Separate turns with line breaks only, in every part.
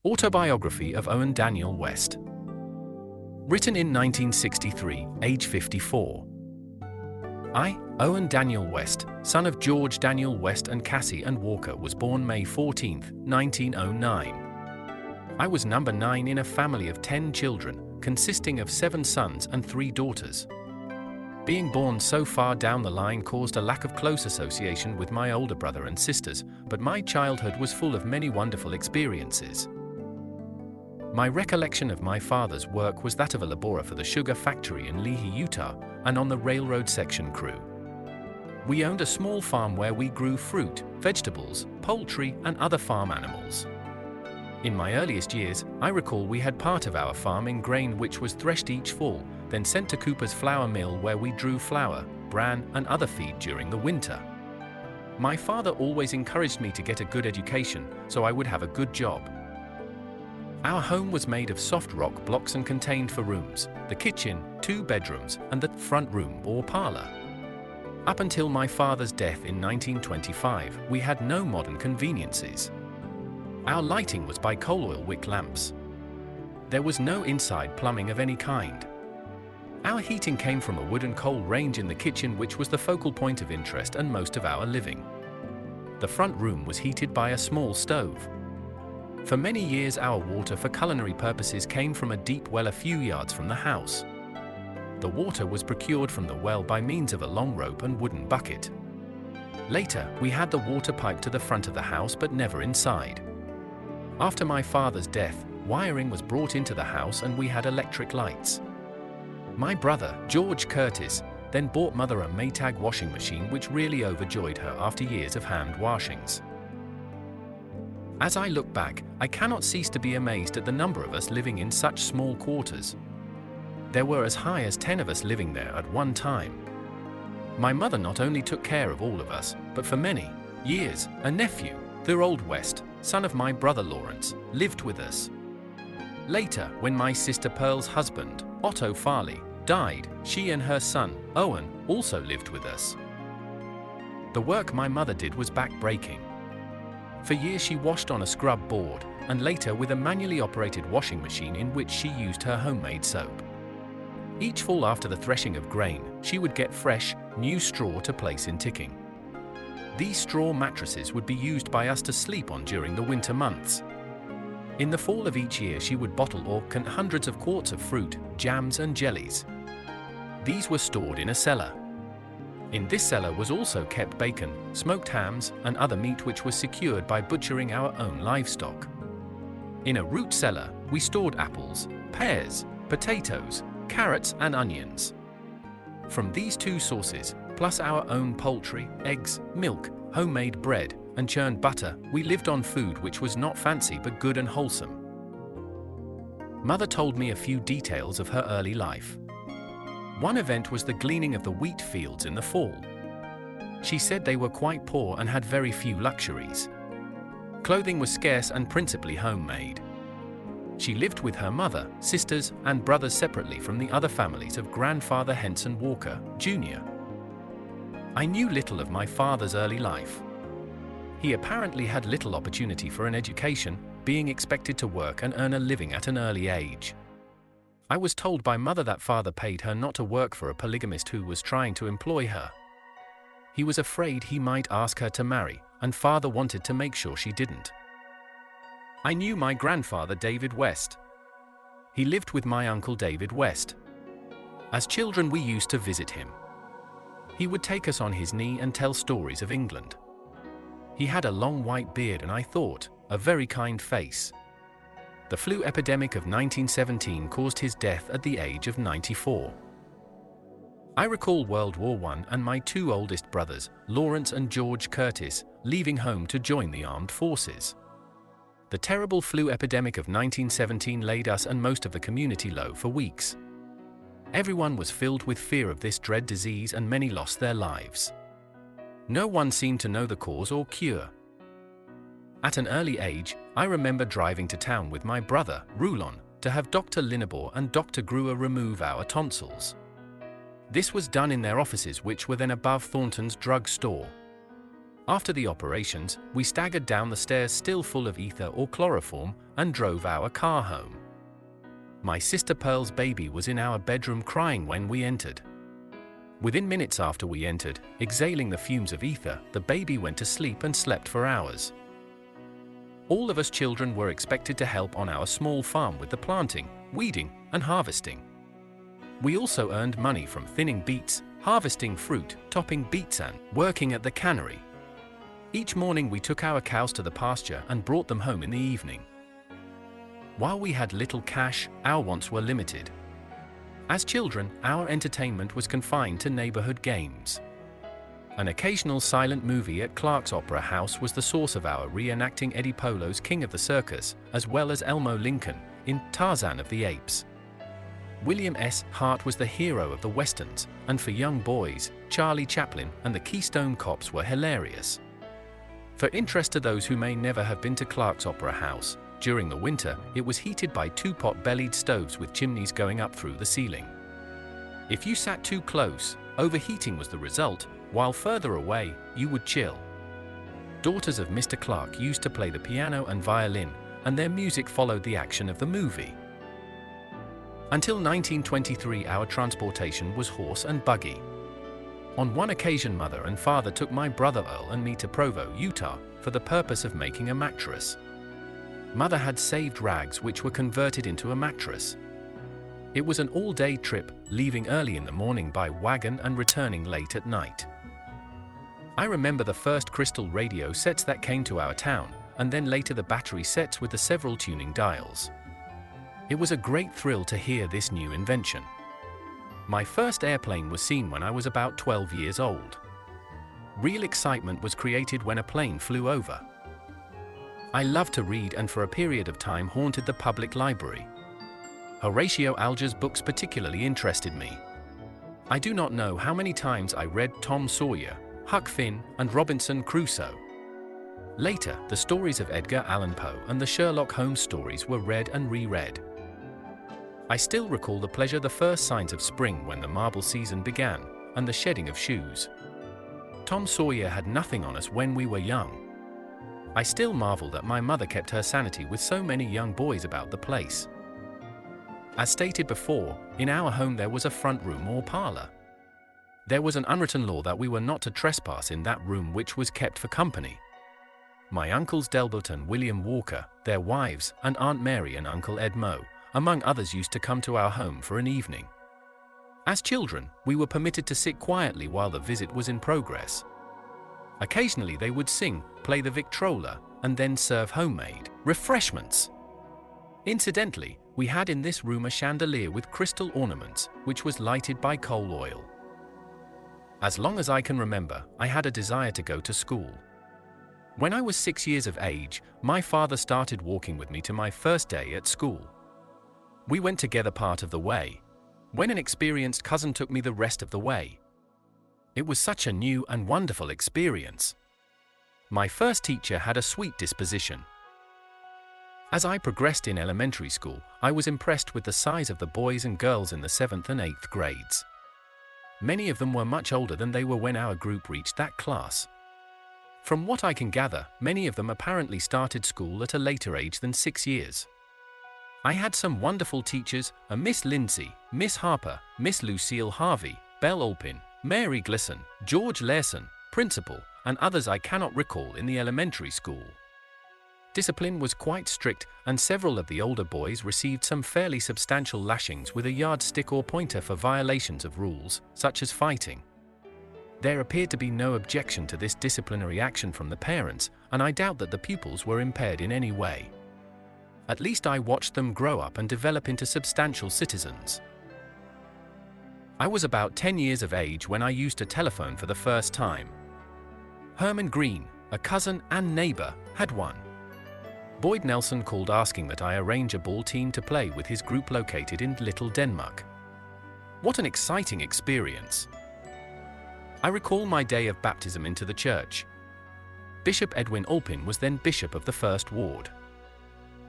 Autobiography of Owen Daniel West. Written in 1963, age 54. I, Owen Daniel West, son of George Daniel West and Cassie and Walker, was born May 14, 1909. I was number 9 in a family of 10 children, consisting of 7 sons and 3 daughters. Being born so far down the line caused a lack of close association with my older brother and sisters, but my childhood was full of many wonderful experiences. My recollection of my father's work was that of a laborer for the sugar factory in Lehi, Utah, and on the railroad section crew. We owned a small farm where we grew fruit, vegetables, poultry, and other farm animals. In my earliest years, I recall we had part of our farm in grain which was threshed each fall, then sent to Cooper's flour mill where we drew flour, bran, and other feed during the winter. My father always encouraged me to get a good education, so I would have a good job. Our home was made of soft rock blocks and contained 4 rooms, the kitchen, 2 bedrooms, and the front room or parlor. Up until my father's death in 1925, we had no modern conveniences. Our lighting was by coal oil wick lamps. There was no inside plumbing of any kind. Our heating came from a wood and coal range in the kitchen, which was the focal point of interest and most of our living. The front room was heated by a small stove. For many years our water for culinary purposes came from a deep well a few yards from the house. The water was procured from the well by means of a long rope and wooden bucket. Later, we had the water pipe to the front of the house but never inside. After my father's death, wiring was brought into the house and we had electric lights. My brother, George Curtis, then bought mother a Maytag washing machine which really overjoyed her after years of hand washings. As I look back, I cannot cease to be amazed at the number of us living in such small quarters. There were as high as 10 of us living there at one time. My mother not only took care of all of us, but for many years, a nephew, the Old West, son of my brother Lawrence, lived with us. Later, when my sister Pearl's husband, Otto Farley, died, she and her son, Owen, also lived with us. The work my mother did was back-breaking. For years she washed on a scrub board, and later with a manually operated washing machine in which she used her homemade soap. Each fall after the threshing of grain, she would get fresh, new straw to place in ticking. These straw mattresses would be used by us to sleep on during the winter months. In the fall of each year she would bottle or can hundreds of quarts of fruit, jams and jellies. These were stored in a cellar. In this cellar was also kept bacon, smoked hams, and other meat which was secured by butchering our own livestock. In a root cellar, we stored apples, pears, potatoes, carrots, and onions. From these 2 sources, plus our own poultry, eggs, milk, homemade bread, and churned butter, we lived on food which was not fancy but good and wholesome. Mother told me a few details of her early life. One event was the gleaning of the wheat fields in the fall. She said they were quite poor and had very few luxuries. Clothing was scarce and principally homemade. She lived with her mother, sisters, and brothers separately from the other families of grandfather Henson Walker, Jr. I knew little of my father's early life. He apparently had little opportunity for an education, being expected to work and earn a living at an early age. I was told by mother that father paid her not to work for a polygamist who was trying to employ her. He was afraid he might ask her to marry, and father wanted to make sure she didn't. I knew my grandfather David West. He lived with my uncle David West. As children we used to visit him. He would take us on his knee and tell stories of England. He had a long white beard and I thought, a very kind face. The flu epidemic of 1917 caused his death at the age of 94. I recall World War I and my 2 oldest brothers, Lawrence and George Curtis, leaving home to join the armed forces. The terrible flu epidemic of 1917 laid us and most of the community low for weeks. Everyone was filled with fear of this dread disease and many lost their lives. No one seemed to know the cause or cure. At an early age, I remember driving to town with my brother, Rulon, to have Dr. Linnebor and Dr. Gruer remove our tonsils. This was done in their offices which were then above Thornton's drug store. After the operations, we staggered down the stairs still full of ether or chloroform and drove our car home. My sister Pearl's baby was in our bedroom crying when we entered. Within minutes after we entered, exhaling the fumes of ether, the baby went to sleep and slept for hours. All of us children were expected to help on our small farm with the planting, weeding, and harvesting. We also earned money from thinning beets, harvesting fruit, topping beets, and working at the cannery. Each morning we took our cows to the pasture and brought them home in the evening. While we had little cash, our wants were limited. As children, our entertainment was confined to neighborhood games. An occasional silent movie at Clark's Opera House was the source of our reenacting Eddie Polo's King of the Circus, as well as Elmo Lincoln in Tarzan of the Apes. William S. Hart was the hero of the westerns, and for young boys, Charlie Chaplin and the Keystone Cops were hilarious. For interest to those who may never have been to Clark's Opera House, during the winter, it was heated by two pot-bellied stoves with chimneys going up through the ceiling. If you sat too close, overheating was the result, while further away, you would chill. Daughters of Mr. Clark used to play the piano and violin, and their music followed the action of the movie. Until 1923, our transportation was horse and buggy. On one occasion, Mother and Father took my brother Earl and me to Provo, Utah, for the purpose of making a mattress. Mother had saved rags which were converted into a mattress. It was an all-day trip, leaving early in the morning by wagon and returning late at night. I remember the first crystal radio sets that came to our town, and then later the battery sets with the several tuning dials. It was a great thrill to hear this new invention. My first airplane was seen when I was about 12 years old. Real excitement was created when a plane flew over. I loved to read and for a period of time haunted the public library. Horatio Alger's books particularly interested me. I do not know how many times I read Tom Sawyer, Huck Finn, and Robinson Crusoe. Later, the stories of Edgar Allan Poe and the Sherlock Holmes stories were read and reread. I still recall the pleasure the first signs of spring when the marble season began, and the shedding of shoes. Tom Sawyer had nothing on us when we were young. I still marvel that my mother kept her sanity with so many young boys about the place. As stated before, in our home there was a front room or parlor. There was an unwritten law that we were not to trespass in that room, which was kept for company. My uncles Delbert and William Walker, their wives, and Aunt Mary and Uncle Ed Moe, among others, used to come to our home for an evening. As children, we were permitted to sit quietly while the visit was in progress. Occasionally they would sing, play the Victrola, and then serve homemade refreshments. Incidentally, we had in this room a chandelier with crystal ornaments, which was lighted by coal oil. As long as I can remember, I had a desire to go to school. When I was 6 years of age, my father started walking with me to my first day at school. We went together part of the way, when an experienced cousin took me the rest of the way. It was such a new and wonderful experience. My first teacher had a sweet disposition. As I progressed in elementary school, I was impressed with the size of the boys and girls in the 7th and 8th grades. Many of them were much older than they were when our group reached that class. From what I can gather, many of them apparently started school at a later age than 6 years. I had some wonderful teachers, a Miss Lindsay, Miss Harper, Miss Lucille Harvey, Belle Olpin, Mary Glisson, George Larson, Principal, and others I cannot recall in the elementary school. Discipline was quite strict, and several of the older boys received some fairly substantial lashings with a yardstick or pointer for violations of rules, such as fighting. There appeared to be no objection to this disciplinary action from the parents, and I doubt that the pupils were impaired in any way. At least I watched them grow up and develop into substantial citizens. I was about 10 years of age when I used a telephone for the first time. Herman Green, a cousin and neighbor, had one. Boyd Nelson called asking that I arrange a ball team to play with his group located in Little Denmark. What an exciting experience! I recall my day of baptism into the church. Bishop Edwin Olpin was then Bishop of the First Ward.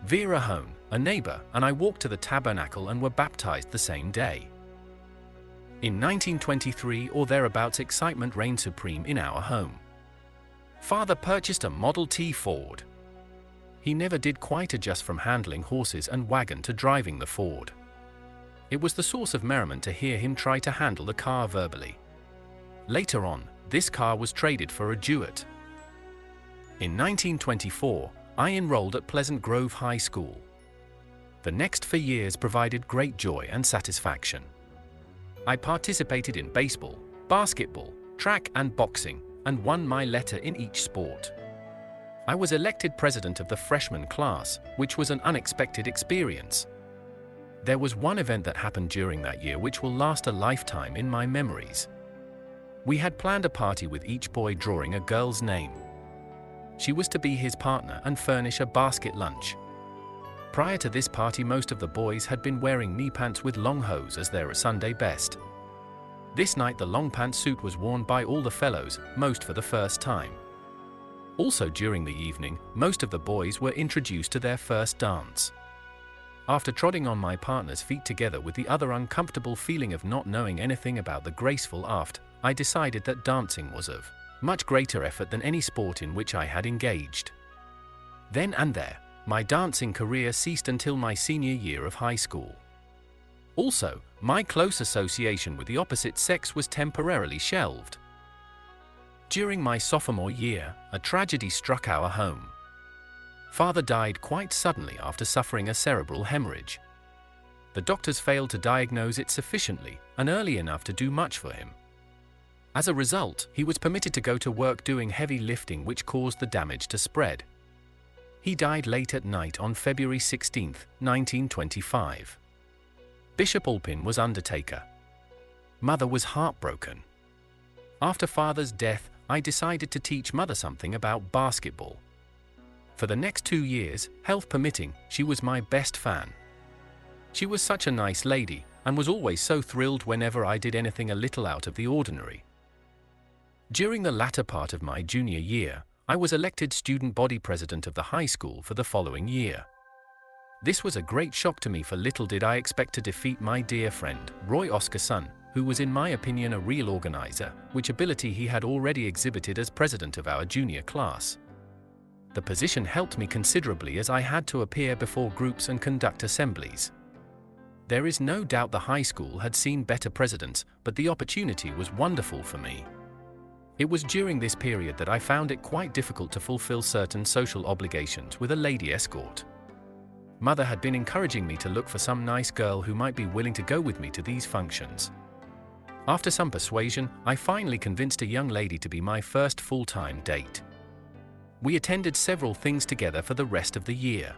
Vera Hone, a neighbor, and I walked to the tabernacle and were baptized the same day. In 1923 or thereabouts, excitement reigned supreme in our home. Father purchased a Model T Ford. He never did quite adjust from handling horses and wagon to driving the Ford. It was the source of merriment to hear him try to handle the car verbally. Later on, this car was traded for a Duet. In 1924, I enrolled at Pleasant Grove High School. The next 4 years provided great joy and satisfaction. I participated in baseball, basketball, track and boxing, and won my letter in each sport. I was elected president of the freshman class, which was an unexpected experience. There was one event that happened during that year which will last a lifetime in my memories. We had planned a party with each boy drawing a girl's name. She was to be his partner and furnish a basket lunch. Prior to this party, most of the boys had been wearing knee pants with long hose as their Sunday best. This night the long pant suit was worn by all the fellows, most for the first time. Also during the evening, most of the boys were introduced to their first dance. After trotting on my partner's feet together with the other uncomfortable feeling of not knowing anything about the graceful aft, I decided that dancing was of much greater effort than any sport in which I had engaged. Then and there, my dancing career ceased until my senior year of high school. Also, my close association with the opposite sex was temporarily shelved. During my sophomore year, a tragedy struck our home. Father died quite suddenly after suffering a cerebral hemorrhage. The doctors failed to diagnose it sufficiently and early enough to do much for him. As a result, he was permitted to go to work doing heavy lifting, which caused the damage to spread. He died late at night on February 16, 1925. Bishop Alpin was undertaker. Mother was heartbroken. After Father's death, I decided to teach Mother something about basketball. For the next 2 years, health permitting, she was my best fan. She was such a nice lady and was always so thrilled whenever I did anything a little out of the ordinary. During the latter part of my junior year, I was elected student body president of the high school for the following year. This was a great shock to me, for little did I expect to defeat my dear friend, Roy Oscar Son, who was in my opinion a real organizer, which ability he had already exhibited as president of our junior class. The position helped me considerably as I had to appear before groups and conduct assemblies. There is no doubt the high school had seen better presidents, but the opportunity was wonderful for me. It was during this period that I found it quite difficult to fulfill certain social obligations with a lady escort. Mother had been encouraging me to look for some nice girl who might be willing to go with me to these functions. After some persuasion, I finally convinced a young lady to be my first full-time date. We attended several things together for the rest of the year.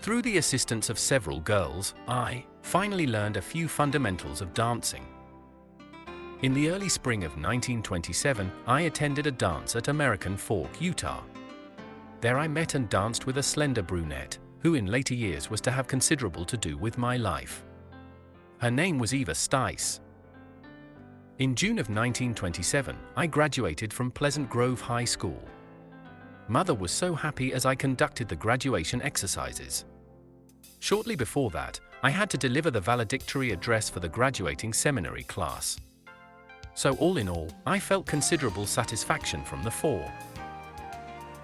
Through the assistance of several girls, I finally learned a few fundamentals of dancing. In the early spring of 1927, I attended a dance at American Fork, Utah. There I met and danced with a slender brunette, who in later years was to have considerable to do with my life. Her name was Eva Stice. In June of 1927, I graduated from Pleasant Grove High School. Mother was so happy as I conducted the graduation exercises. Shortly before that, I had to deliver the valedictory address for the graduating seminary class. So all in all, I felt considerable satisfaction from the 4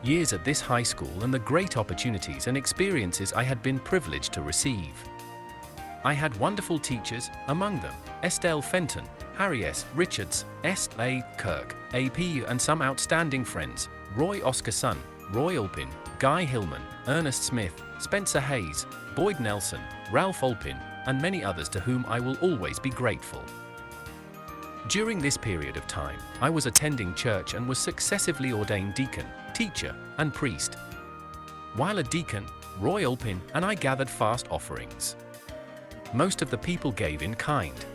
years at this high school and the great opportunities and experiences I had been privileged to receive. I had wonderful teachers, among them Estelle Fenton, Harry S. Richards, S. A. Kirk, A.P. and some outstanding friends, Roy Oscar Son, Roy Alpin, Guy Hillman, Ernest Smith, Spencer Hayes, Boyd Nelson, Ralph Alpin, and many others to whom I will always be grateful. During this period of time, I was attending church and was successively ordained deacon, teacher, and priest. While a deacon, Roy Alpin and I gathered fast offerings. Most of the people gave in kind.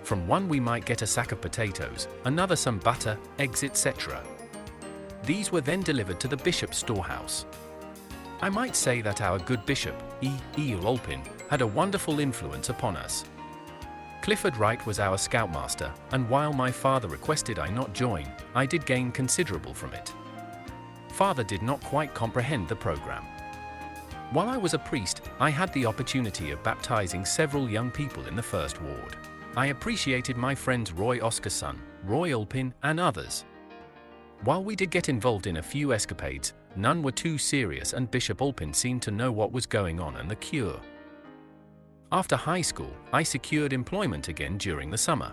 From one we might get a sack of potatoes, another some butter, eggs, etc. These were then delivered to the bishop's storehouse. I might say that our good bishop, E. Alpin, had a wonderful influence upon us. Clifford Wright was our scoutmaster, and while my father requested I not join, I did gain considerable from it. Father did not quite comprehend the program. While I was a priest, I had the opportunity of baptizing several young people in the First Ward. I appreciated my friends Roy Oscar Son, Roy Alpin, and others. While we did get involved in a few escapades, none were too serious and Bishop Alpin seemed to know what was going on and the cure. After high school, I secured employment again during the summer.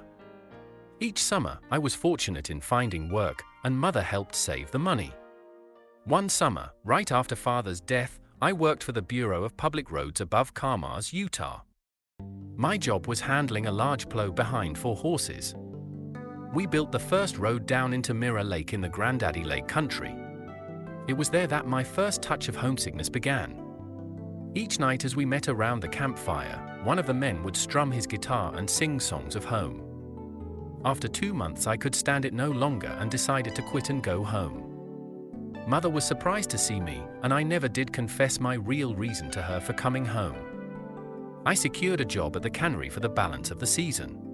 Each summer, I was fortunate in finding work, and Mother helped save the money. One summer, right after Father's death, I worked for the Bureau of Public Roads above Carmars, Utah. My job was handling a large plow behind 4 horses. We built the first road down into Mirror Lake in the Grandaddy Lake country. It was there that my first touch of homesickness began. Each night as we met around the campfire, one of the men would strum his guitar and sing songs of home. After 2 months I could stand it no longer and decided to quit and go home. Mother was surprised to see me, and I never did confess my real reason to her for coming home. I secured a job at the cannery for the balance of the season.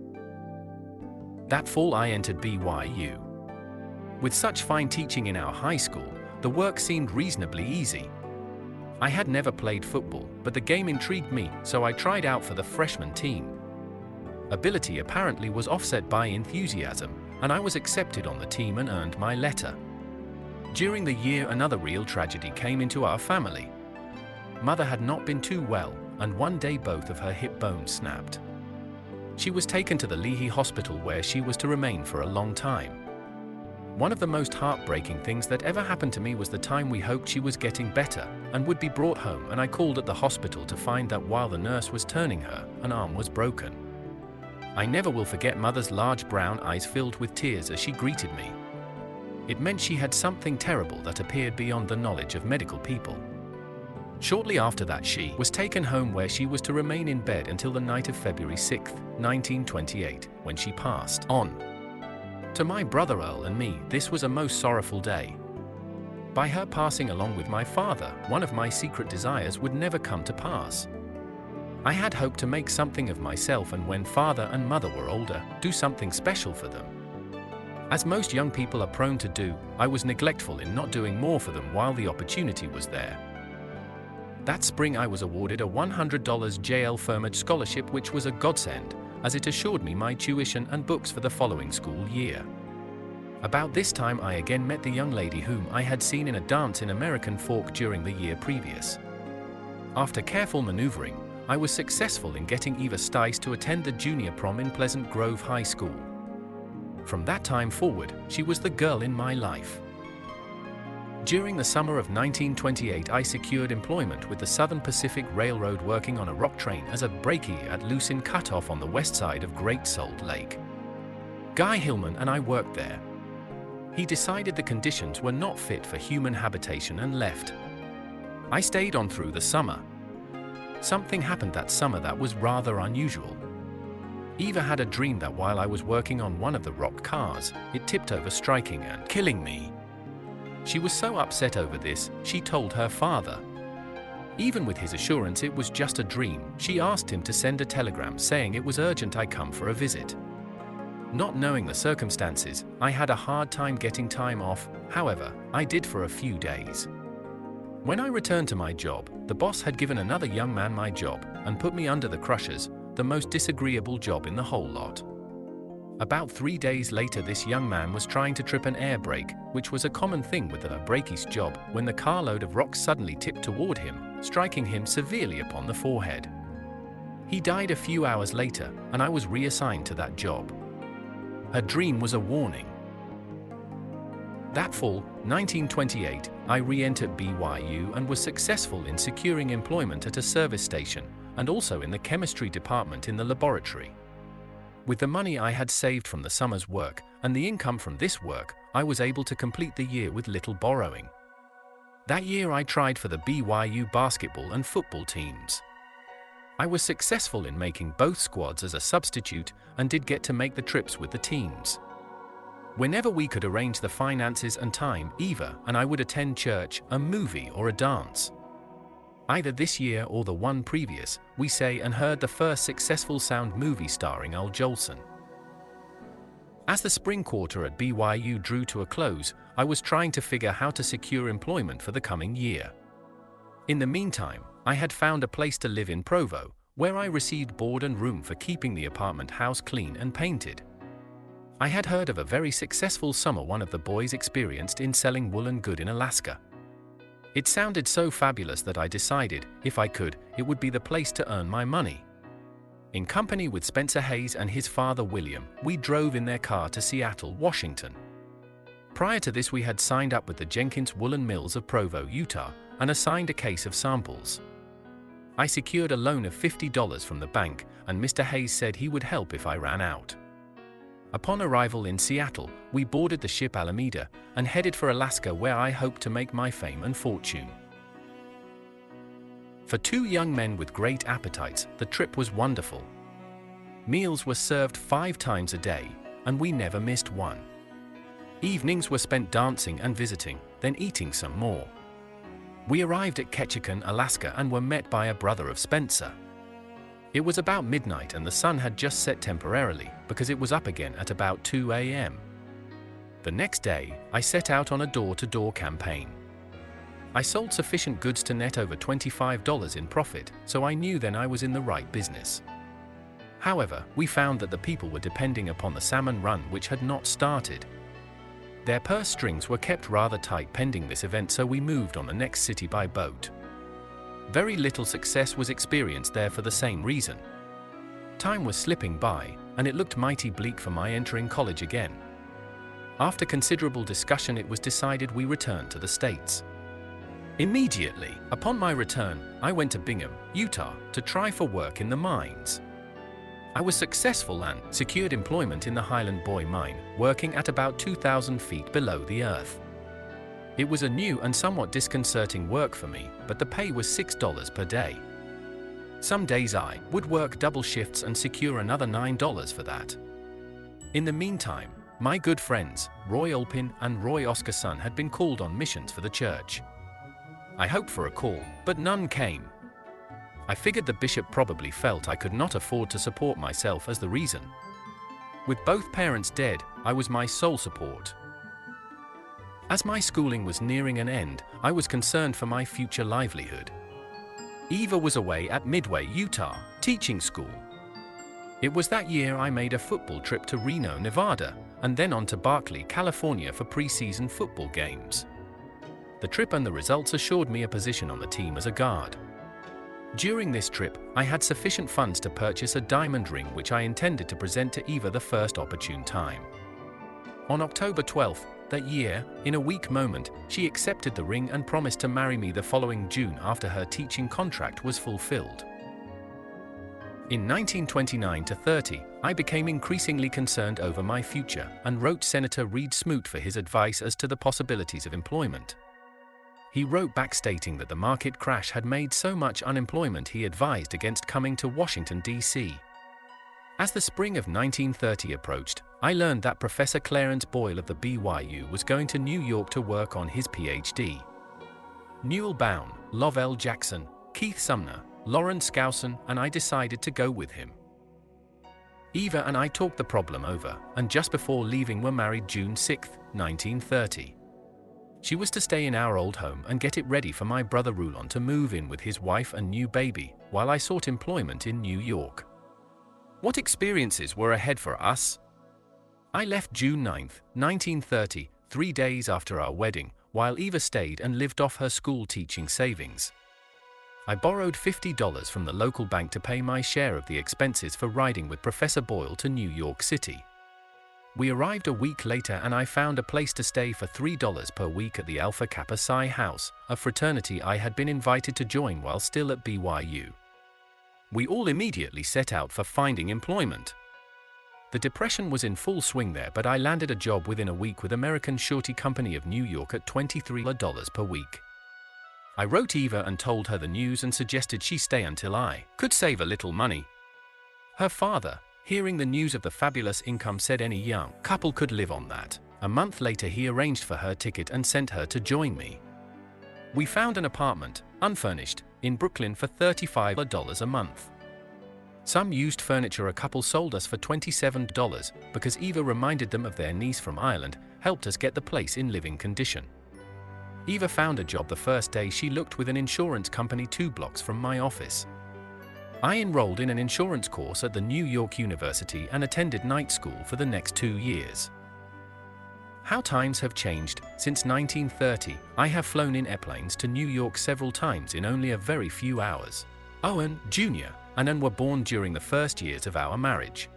That fall I entered BYU. With such fine teaching in our high school, the work seemed reasonably easy. I had never played football, but the game intrigued me, so I tried out for the freshman team. Ability apparently was offset by enthusiasm, and I was accepted on the team and earned my letter. During the year, another real tragedy came into our family. Mother had not been too well, and one day both of her hip bones snapped. She was taken to the Leahy Hospital where she was to remain for a long time. One of the most heartbreaking things that ever happened to me was the time we hoped she was getting better and would be brought home, and I called at the hospital to find that while the nurse was turning her, an arm was broken. I never will forget Mother's large brown eyes filled with tears as she greeted me. It meant she had something terrible that appeared beyond the knowledge of medical people. Shortly after that she was taken home where she was to remain in bed until the night of February 6, 1928, when she passed on. To my brother Earl and me, this was a most sorrowful day. By her passing along with my father, one of my secret desires would never come to pass. I had hoped to make something of myself, and when Father and Mother were older, do something special for them. As most young people are prone to do, I was neglectful in not doing more for them while the opportunity was there. That spring I was awarded a $100 J.L. Firmage scholarship, which was a godsend, as it assured me my tuition and books for the following school year. About this time I again met the young lady whom I had seen in a dance in American Fork during the year previous. After careful maneuvering, I was successful in getting Eva Stice to attend the junior prom in Pleasant Grove High School. From that time forward, she was the girl in my life. During the summer of 1928, I secured employment with the Southern Pacific Railroad working on a rock train as a brakie at Lucin Cutoff on the west side of Great Salt Lake. Guy Hillman and I worked there. He decided the conditions were not fit for human habitation and left. I stayed on through the summer. Something happened that summer that was rather unusual. Eva had a dream that while I was working on one of the rock cars, it tipped over, striking and killing me. She was so upset over this, she told her father. Even with his assurance it was just a dream, she asked him to send a telegram saying it was urgent I come for a visit. Not knowing the circumstances, I had a hard time getting time off. However, I did for a few days. When I returned to my job, the boss had given another young man my job and put me under the crushers, the most disagreeable job in the whole lot. About 3 days later, this young man was trying to trip an air brake, which was a common thing with a brakie's job, when the carload of rocks suddenly tipped toward him, striking him severely upon the forehead. He died a few hours later, and I was reassigned to that job. Her dream was a warning. That fall, 1928, I re-entered BYU and was successful in securing employment at a service station, and also in the chemistry department in the laboratory. With the money I had saved from the summer's work and the income from this work, I was able to complete the year with little borrowing. That year I tried for the BYU basketball and football teams. I was successful in making both squads as a substitute and did get to make the trips with the teams. Whenever we could arrange the finances and time, Eva and I would attend church, a movie or a dance. Either this year or the one previous, we say and heard the first successful sound movie starring Al Jolson. As the spring quarter at BYU drew to a close, I was trying to figure how to secure employment for the coming year. In the meantime, I had found a place to live in Provo, where I received board and room for keeping the apartment house clean and painted. I had heard of a very successful summer one of the boys experienced in selling woolen good in Alaska. It sounded so fabulous that I decided, if I could, it would be the place to earn my money. In company with Spencer Hayes and his father William, we drove in their car to Seattle, Washington. Prior to this we had signed up with the Jenkins Woolen Mills of Provo, Utah, and assigned a case of samples. I secured a loan of $50 from the bank, and Mr. Hayes said he would help if I ran out. Upon arrival in Seattle, we boarded the ship Alameda and headed for Alaska, where I hoped to make my fame and fortune. For two young men with great appetites, the trip was wonderful. Meals were served 5 times a day, and we never missed one. Evenings were spent dancing and visiting, then eating some more. We arrived at Ketchikan, Alaska, and were met by a brother of Spencer. It was about midnight and the sun had just set temporarily, because it was up again at about 2 a.m. The next day, I set out on a door-to-door campaign. I sold sufficient goods to net over $25 in profit, so I knew then I was in the right business. However, we found that the people were depending upon the salmon run, which had not started. Their purse strings were kept rather tight pending this event, so we moved on the next city by boat. Very little success was experienced there for the same reason. Time was slipping by, and it looked mighty bleak for my entering college again. After considerable discussion, it was decided we return to the States. Immediately upon my return, I went to Bingham, Utah, to try for work in the mines. I was successful and secured employment in the Highland Boy mine, working at about 2,000 feet below the earth. It was a new and somewhat disconcerting work for me, but the pay was $6 per day. Some days I would work double shifts and secure another $9 for that. In the meantime, my good friends, Roy Olpin and Roy Oscarson, had been called on missions for the church. I hoped for a call, but none came. I figured the bishop probably felt I could not afford to support myself as the reason. With both parents dead, I was my sole support. As my schooling was nearing an end, I was concerned for my future livelihood. Eva was away at Midway, Utah, teaching school. It was that year I made a football trip to Reno, Nevada, and then on to Berkeley, California for preseason football games. The trip and the results assured me a position on the team as a guard. During this trip, I had sufficient funds to purchase a diamond ring, which I intended to present to Eva the first opportune time. On October 12th that year, in a weak moment, she accepted the ring and promised to marry me the following June after her teaching contract was fulfilled. In 1929-30, I became increasingly concerned over my future and wrote Senator Reed Smoot for his advice as to the possibilities of employment. He wrote back stating that the market crash had made so much unemployment he advised against coming to Washington, D.C. As the spring of 1930 approached, I learned that Professor Clarence Boyle of the BYU was going to New York to work on his Ph.D. Newell Bown, Lovell Jackson, Keith Sumner, Lawrence Skousen, and I decided to go with him. Eva and I talked the problem over, and just before leaving were married June 6, 1930. She was to stay in our old home and get it ready for my brother Rulon to move in with his wife and new baby, while I sought employment in New York. What experiences were ahead for us? I left June 9, 1930, 3 days after our wedding, while Eva stayed and lived off her school teaching savings. I borrowed $50 from the local bank to pay my share of the expenses for riding with Professor Boyle to New York City. We arrived a week later and I found a place to stay for $3 per week at the Alpha Kappa Psi House, a fraternity I had been invited to join while still at BYU. We all immediately set out for finding employment. The depression was in full swing there, but I landed a job within a week with American Surety Company of New York at $23 per week. I wrote Eva and told her the news and suggested she stay until I could save a little money. Her father, hearing the news of the fabulous income, said any young couple could live on that. A month later he arranged for her ticket and sent her to join me. We found an apartment, unfurnished, in Brooklyn for $35 a month. Some used furniture a couple sold us for $27 because Eva reminded them of their niece from Ireland, helped us get the place in living condition. Eva found a job the first day she looked with an insurance company 2 blocks from my office. I enrolled in an insurance course at the New York University and attended night school for the next 2 years. How times have changed. Since 1930, I have flown in airplanes to New York several times in only a very few hours. Owen, Jr., and Ann were born during the first years of our marriage.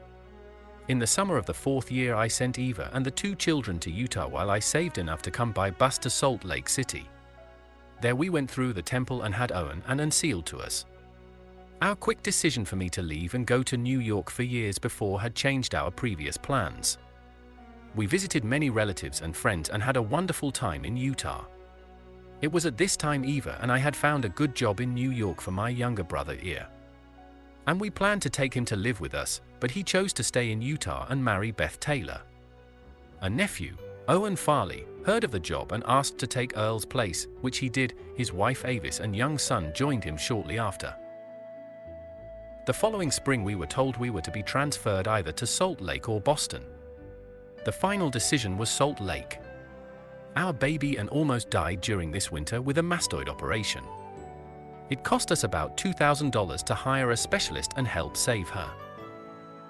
In the summer of the 4th year, I sent Eva and the 2 children to Utah while I saved enough to come by bus to Salt Lake City. There we went through the temple and had Owen and Ann sealed to us. Our quick decision for me to leave and go to New York for years before had changed our previous plans. We visited many relatives and friends and had a wonderful time in Utah. It was at this time Eva and I had found a good job in New York for my younger brother Ian. And we planned to take him to live with us, but he chose to stay in Utah and marry Beth Taylor. A nephew, Owen Farley, heard of the job and asked to take Earl's place, which he did. His wife Avis and young son joined him shortly after. The following spring we were told we were to be transferred either to Salt Lake or Boston. The final decision was Salt Lake. Our baby Ann almost died during this winter with a mastoid operation. It cost us about $2,000 to hire a specialist and help save her.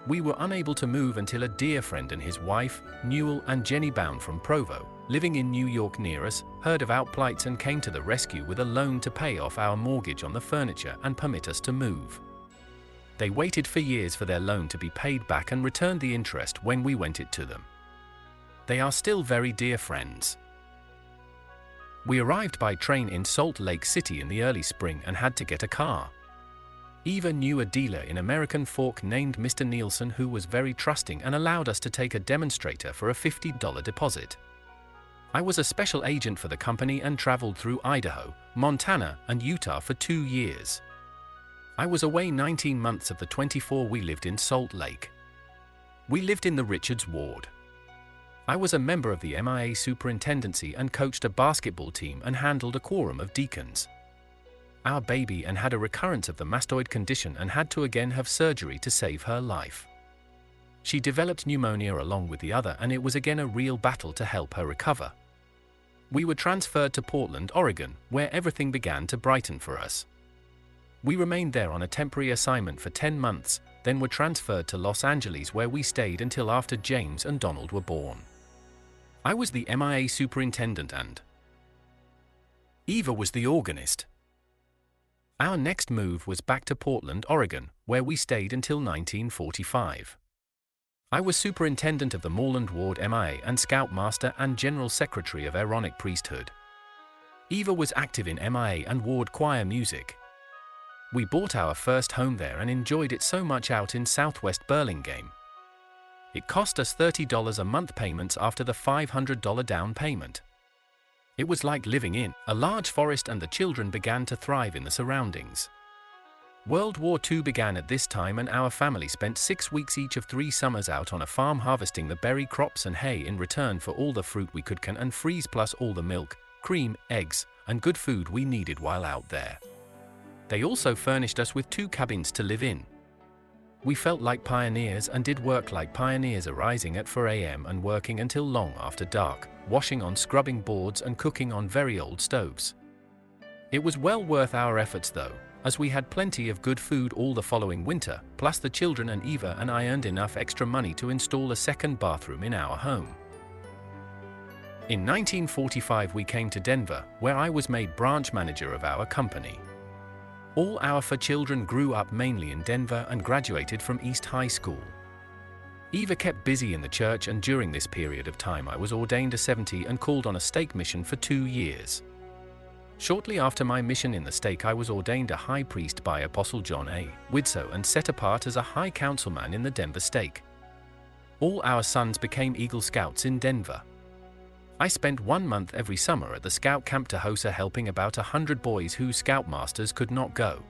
We were unable to move until a dear friend and his wife, Newell and Jenny Bound from Provo, living in New York near us, heard of our plights and came to the rescue with a loan to pay off our mortgage on the furniture and permit us to move. They waited for years for their loan to be paid back and returned the interest when we lent it to them. They are still very dear friends. We arrived by train in Salt Lake City in the early spring and had to get a car. Eva knew a dealer in American Fork named Mr. Nielsen who was very trusting and allowed us to take a demonstrator for a $50 deposit. I was a special agent for the company and traveled through Idaho, Montana, and Utah for 2 years. I was away 19 months of the 24 we lived in Salt Lake. We lived in the Richards ward. I was a member of the MIA superintendency and coached a basketball team and handled a quorum of deacons. Our baby Ann had a recurrence of the mastoid condition and had to again have surgery to save her life. She developed pneumonia along with the other and it was again a real battle to help her recover. We were transferred to Portland, Oregon, where everything began to brighten for us. We remained there on a temporary assignment for 10 months, then were transferred to Los Angeles where we stayed until after James and Donald were born. I was the MIA superintendent and Eva was the organist. Our next move was back to Portland, Oregon, where we stayed until 1945. I was superintendent of the Moreland Ward MIA and scoutmaster and general secretary of Aaronic priesthood. Eva was active in MIA and ward choir music. We bought our first home there and enjoyed it so much out in southwest Burlingame. It cost us $30 a month payments after the $500 down payment. It was like living in a large forest and the children began to thrive in the surroundings. World War II began at this time and our family spent 6 weeks each of 3 summers out on a farm harvesting the berry crops and hay in return for all the fruit we could can and freeze plus all the milk, cream, eggs, and good food we needed while out there. They also furnished us with 2 cabins to live in. We felt like pioneers and did work like pioneers, arising at 4 a.m. and working until long after dark, washing on scrubbing boards and cooking on very old stoves. It was well worth our efforts though, as we had plenty of good food all the following winter, plus the children and Eva and I earned enough extra money to install a second bathroom in our home. In 1945 we came to Denver, where I was made branch manager of our company. All our 4 children grew up mainly in Denver and graduated from East High School. Eva kept busy in the church and during this period of time I was ordained a 70 and called on a stake mission for 2 years. Shortly after my mission in the stake I was ordained a high priest by Apostle John A. Widsoe and set apart as a high councilman in the Denver stake. All our sons became Eagle Scouts in Denver. I spent 1 month every summer at the Scout Camp Tahosa helping about 100 boys whose scoutmasters could not go.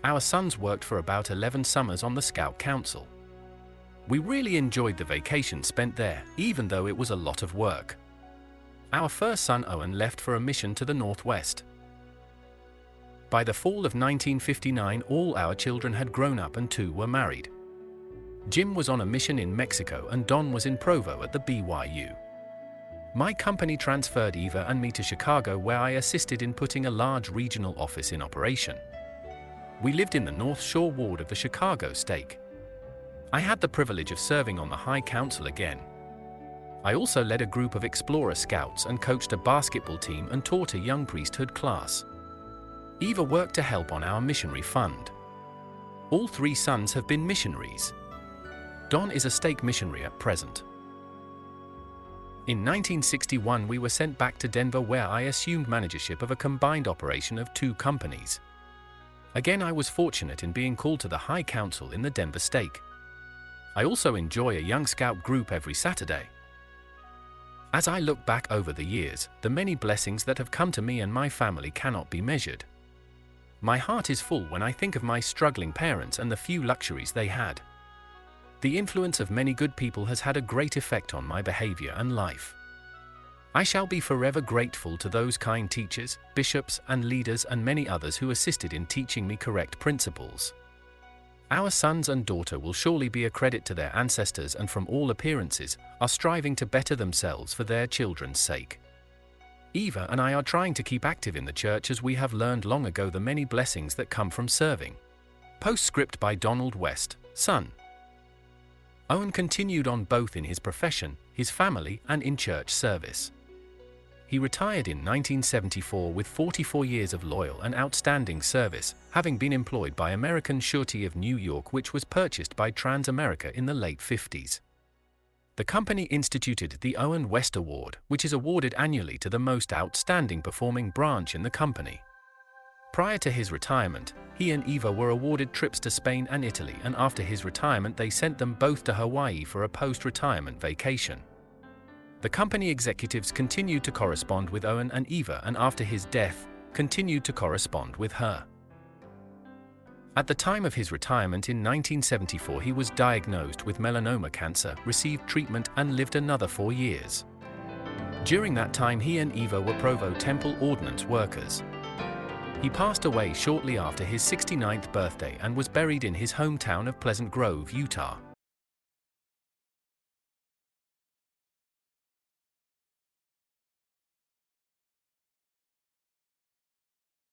Our sons worked for about 11 summers on the Scout Council. We really enjoyed the vacation spent there, even though it was a lot of work. Our first son Owen left for a mission to the Northwest. By the fall of 1959 all our children had grown up and 2 were married. Jim was on a mission in Mexico and Don was in Provo at the BYU. My company transferred Eva and me to Chicago where I assisted in putting a large regional office in operation. We lived in the North Shore ward of the Chicago Stake. I had the privilege of serving on the High Council again. I also led a group of Explorer Scouts and coached a basketball team and taught a young priesthood class. Eva worked to help on our missionary fund. All 3 sons have been missionaries. Don is a stake missionary at present. In 1961 we were sent back to Denver, where I assumed managership of a combined operation of 2 companies. Again, I was fortunate in being called to the High Council in the Denver Stake. I also enjoy a young scout group every Saturday. As I look back over the years, the many blessings that have come to me and my family cannot be measured. My heart is full when I think of my struggling parents and the few luxuries they had. The influence of many good people has had a great effect on my behavior and life. I shall be forever grateful to those kind teachers, bishops and leaders and many others who assisted in teaching me correct principles. Our sons and daughter will surely be a credit to their ancestors, and from all appearances, are striving to better themselves for their children's sake. Eva and I are trying to keep active in the church, as we have learned long ago the many blessings that come from serving. Postscript by Donald West, son. Owen continued on both in his profession, his family, and in church service. He retired in 1974 with 44 years of loyal and outstanding service, having been employed by American Surety of New York, which was purchased by Transamerica in the late 50s. The company instituted the Owen West Award, which is awarded annually to the most outstanding performing branch in the company. Prior to his retirement, he and Eva were awarded trips to Spain and Italy, and after his retirement they sent them both to Hawaii for a post-retirement vacation. The company executives continued to correspond with Owen and Eva, and after his death, continued to correspond with her. At the time of his retirement in 1974, he was diagnosed with melanoma cancer, received treatment, and lived another 4 years. During that time, he and Eva were Provo Temple ordnance workers. He passed away shortly after his 69th birthday and was buried in his hometown of Pleasant Grove, Utah.